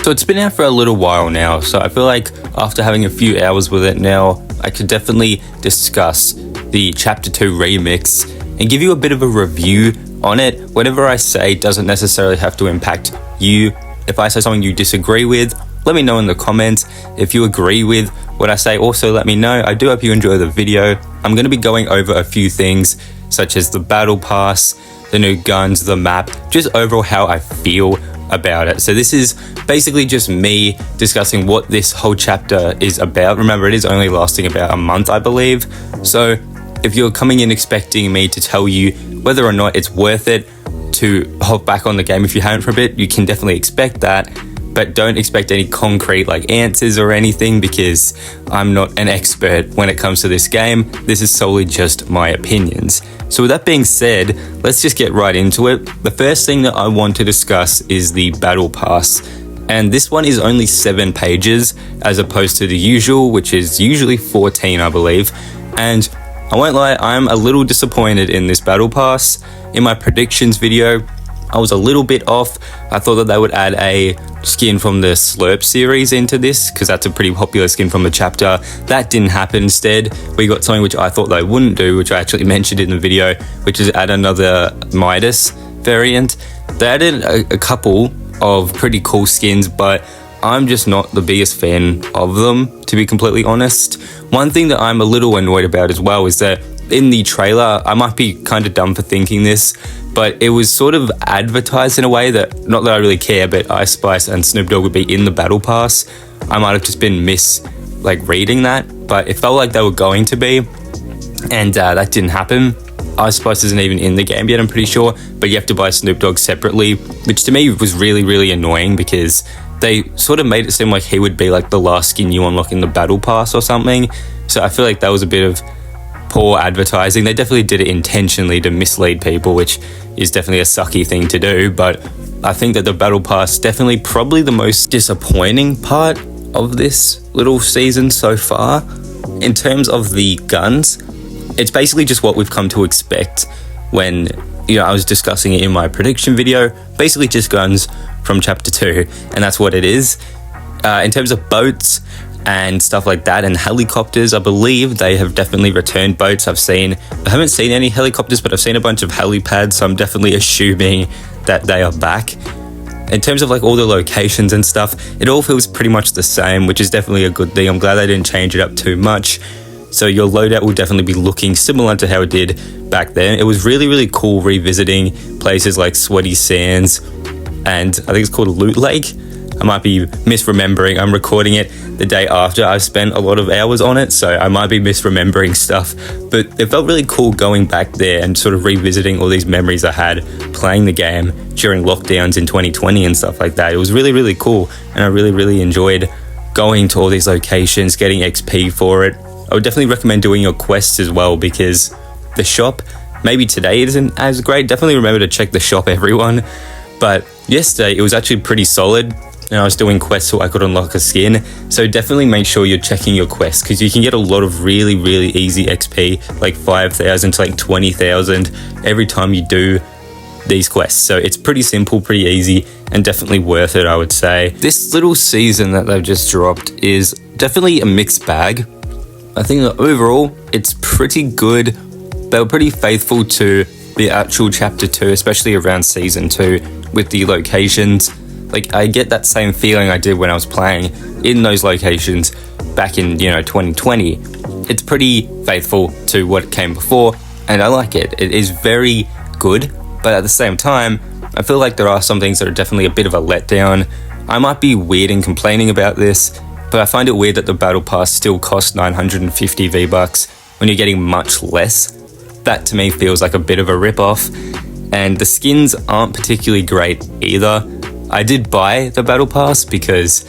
So it's been out for a little while now, so I feel like after having a few hours with it now, I could definitely discuss the Chapter 2 remix and give you a bit of a review on it. Whatever I say doesn't necessarily have to impact you. If I say something you disagree with, let me know in the comments. If you agree with what I say, also let me know. I do hope you enjoy the video. I'm going to be going over a few things such as the battle pass, the new guns, the map, just overall how I feel about it. So this is basically just me discussing what this whole chapter is about. Remember, it is only lasting about a month, I believe. So if you're coming in expecting me to tell you whether or not it's worth it to hop back on the game if you haven't for a bit, you can definitely expect that. But don't expect any concrete answers or anything, because I'm not an expert when it comes to this game. This is solely just my opinions. So with that being said, let's just get right into it. The first thing that I want to discuss is the battle pass. And this one is only 7 pages as opposed to the usual, which is usually 14, I believe. And I won't lie, I'm a little disappointed in this battle pass. In my predictions video, I was a little bit off. I thought that they would add a skin from the Slurp series into this, because that's a pretty popular skin from the chapter. That didn't happen. Instead, we got something which I thought they wouldn't do, which I actually mentioned in the video, which is add another Midas variant. They added a couple of pretty cool skins, but I'm just not the biggest fan of them, to be completely honest. One thing that I'm a little annoyed about as well is that in the trailer, I might be kind of dumb for thinking this, but it was sort of advertised in a way that, not that I really care, but Ice Spice and Snoop Dogg would be in the battle pass. I might have just been reading that, but it felt like they were going to be, and that didn't happen. Ice Spice isn't even in the game yet, I'm pretty sure, but you have to buy Snoop Dogg separately, which to me was really, really annoying, because they sort of made it seem like he would be the last skin you unlock in the battle pass or something. So I feel like that was a bit of poor advertising. They definitely did it intentionally to mislead people, which is definitely a sucky thing to do, but I think that the battle pass definitely probably the most disappointing part of this little season so far. In terms of the guns, it's basically just what we've come to expect when I was discussing it in my prediction video. Basically just guns from chapter 2, and that's what it is. In terms of boats and stuff like that, and helicopters, I believe they have definitely returned boats. I haven't seen any helicopters, but I've seen a bunch of helipads, so I'm definitely assuming that they are back. In terms of all the locations and stuff, it all feels pretty much the same, which is definitely a good thing. I'm glad they didn't change it up too much. So your loadout will definitely be looking similar to how it did back then. It was really, really cool revisiting places like Sweaty Sands, and I think it's called Loot Lake. I might be misremembering. I'm recording it the day after I've spent a lot of hours on it, so I might be misremembering stuff. But it felt really cool going back there and sort of revisiting all these memories I had playing the game during lockdowns in 2020 and stuff like that. It was really, really cool, and I really, really enjoyed going to all these locations, getting XP for it. I would definitely recommend doing your quests as well, because the shop, maybe today it isn't as great. Definitely remember to check the shop, everyone. But yesterday it was actually pretty solid, and I was doing quests so I could unlock a skin. So definitely make sure you're checking your quests, because you can get a lot of really, really easy XP, like 5,000 to 20,000 every time you do these quests. So it's pretty simple, pretty easy, and definitely worth it, I would say. This little season that they've just dropped is definitely a mixed bag. I think that overall it's pretty good. They were pretty faithful to the actual chapter 2, especially around season 2 with the locations. I get that same feeling I did when I was playing in those locations back in 2020. It's pretty faithful to what came before, and I like it. It is very good, but at the same time, I feel like there are some things that are definitely a bit of a letdown. I might be weird in complaining about this, but I find it weird that the battle pass still costs 950 V-Bucks when you're getting much less. That to me feels like a bit of a rip-off, and the skins aren't particularly great either. I did buy the battle pass because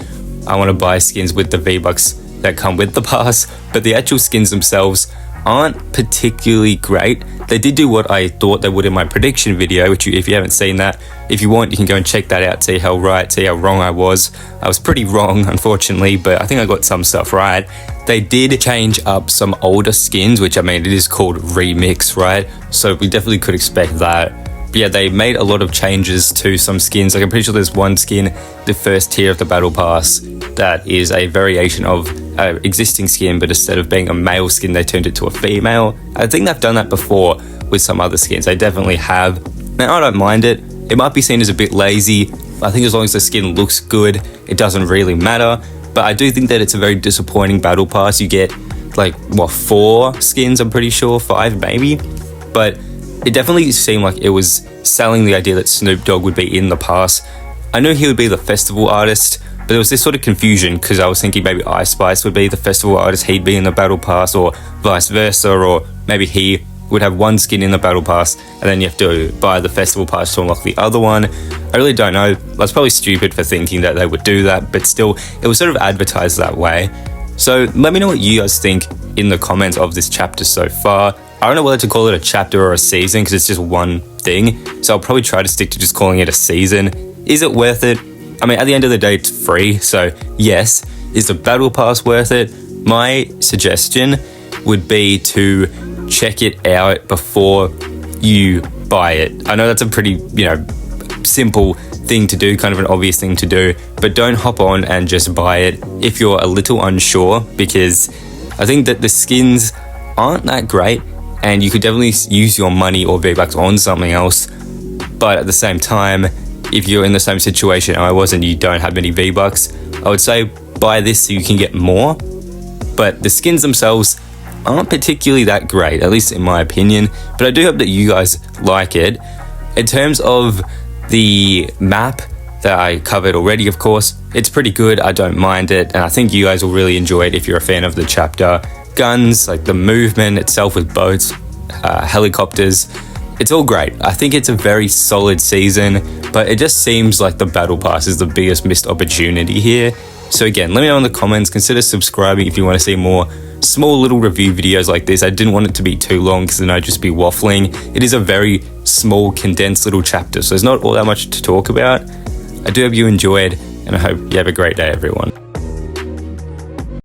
I want to buy skins with the V-Bucks that come with the pass, but the actual skins themselves aren't particularly great. They did do what I thought they would in my prediction video, which if you haven't seen that, if you want, you can go and check that out, see how wrong I was. I was pretty wrong, unfortunately, but I think I got some stuff right. They did change up some older skins, which it is called REMIX, right? So we definitely could expect that. But yeah, they made a lot of changes to some skins. Like I'm pretty sure there's one skin, the first tier of the battle pass, that is a variation of an existing skin, but instead of being a male skin, they turned it to a female. I think they've done that before with some other skins. They definitely have. Now, I don't mind it. It might be seen as a bit lazy. I think as long as the skin looks good, it doesn't really matter. But I do think that it's a very disappointing battle pass. You get like, what, 4 skins, I'm pretty sure, 5 maybe. But it definitely seemed like it was selling the idea that Snoop Dogg would be in the pass. I knew he would be the festival artist, but there was this sort of confusion because I was thinking maybe Ice Spice would be the festival artist, he'd be in the battle pass, or vice versa, or maybe he would have one skin in the battle pass and then you have to buy the festival pass to unlock the other one. I really don't know. I was probably stupid for thinking that they would do that, but still, it was sort of advertised that way. So let me know what you guys think in the comments of this chapter so far. I don't know whether to call it a chapter or a season because it's just one thing. So I'll probably try to stick to just calling it a season. Is it worth it? I mean, at the end of the day, it's free. So yes, is the battle pass worth it? My suggestion would be to check it out before you buy it. I know that's a pretty, simple thing to do, kind of an obvious thing to do, but don't hop on and just buy it if you're a little unsure, because I think that the skins aren't that great and you could definitely use your money or V-Bucks on something else. But at the same time, if you're in the same situation I was and you don't have many V-Bucks, I would say buy this so you can get more. But the skins themselves aren't particularly that great, at least in my opinion, but I do hope that you guys like it. In terms of the map that I covered already, of course, it's pretty good. I don't mind it, and I think you guys will really enjoy it if you're a fan of the chapter. Guns, like the movement itself with boats, helicopters, it's all great. I think it's a very solid season, but it just seems like the battle pass is the biggest missed opportunity here. So again, let me know in the comments, consider subscribing if you want to see more small little review videos like this. I didn't want it to be too long because then I'd just be waffling. It is a very small, condensed little chapter, so there's not all that much to talk about. I do hope you enjoyed, and I hope you have a great day, everyone.